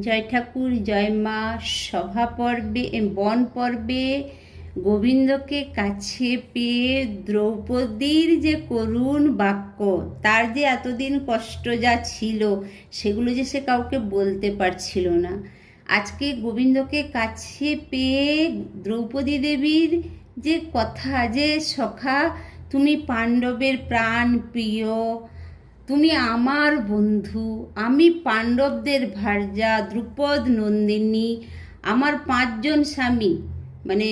জয় ঠাকুর, জয় মা। সভা পর্বে বন পর্বে গোবিন্দকে কাছে পেয়ে দ্রৌপদীর যে করুণ বাক্য, তার যে এতদিন কষ্ট যা ছিল সেগুলো যে সে কাউকে বলতে পারছিল না, আজকে গোবিন্দকে কাছে পেয়ে দ্রৌপদী দেবীর যে কথা, যে সখা তুমি পাণ্ডবের প্রাণ প্রিয়, তুমি আমার বন্ধু, আমি পাণ্ডবদের ভার্যা, দ্রুপদ নন্দিনী, আমার 5জন স্বামী, মানে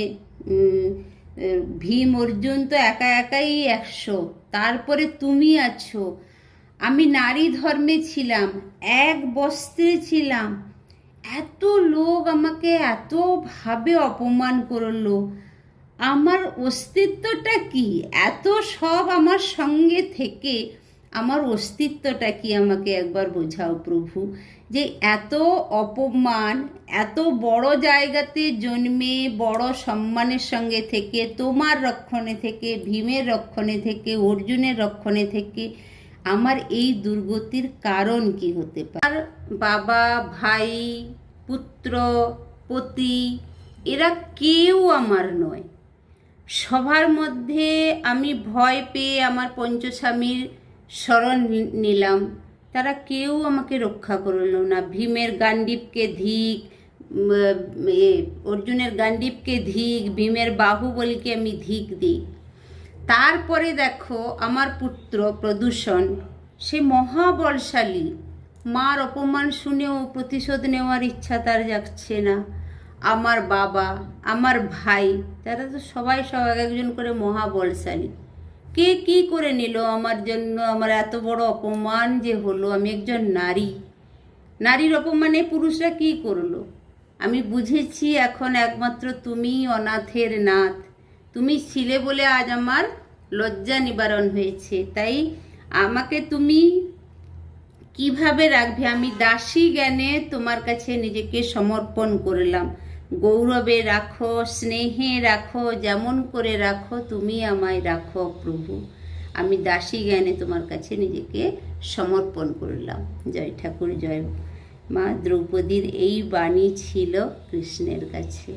ভীম অর্জুন তো একা একাই 100, তারপরে তুমি আছো, আমি নারী ধর্মে ছিলাম, এক বস্ত্রে ছিলাম, এত লোক আমাকে এতভাবে অপমান করলো, আমার অস্তিত্বটা কি? এত সব আমার সঙ্গে থেকে আমার অস্তিত্বটা কি? আমাকে একবার বোঝাও প্রভু, যে এত অপমান, এত বড় জায়গাতে জন্মে, বড় সম্মানের সঙ্গে থেকে, তোমার রক্ষণে থেকে, ভীমের রক্ষণে থেকে, অর্জুনের রক্ষণে থেকে আমার এই দুর্গতির কারণ কি হতে পারে? আর বাবা, ভাই, পুত্র, পতি, এরা কেউ আমার নয়। সবার মধ্যে আমি ভয় পেয়ে আমার পঞ্চস্বামীর শরণ নিলাম, তারা কেউ আমাকে রক্ষা করলো না। ভীমের গান্ডীবকে ধিক, অর্জুনের গান্ডীবকে ধিক, ভীমের বাহুবলীকে আমি ধিক দিই। তারপরে দেখো আমার পুত্র প্রদূষণ, সে মহাবলশালী, মার অপমান শুনেও প্রতিশোধ নেওয়ার ইচ্ছা তার যাচ্ছে না। আমার বাবা, আমার ভাই, তারা তো সবাই এক একজন করে মহাবলশালী, কে কি করে নিল আমার জন্য? আমার এত বড় অপমান যে হলো, আমি একজন নারী, নারীর অপমানে পুরুষরা কি করলো? আমি বুঝেছি এখন একমাত্র তুমি অনাথের নাথ, তুমি ছিলে বলে আজ আমার লজ্জা নিবারণ হয়েছে। তাই আমাকে তুমি কিভাবে রাখবে? আমি দাসী জ্ঞানে তোমার কাছে নিজেকে সমর্পণ করলাম। গৌরবে রাখো, স্নেহে রাখো, যেমন করে রাখো তুমি আমায় রাখো প্রভু। আমি দাসী জ্ঞানে তোমার কাছে নিজেকে সমর্পণ করলাম। জয় ঠাকুর, জয় মা। দ্রৌপদীর এই বাণী ছিল কৃষ্ণের কাছে।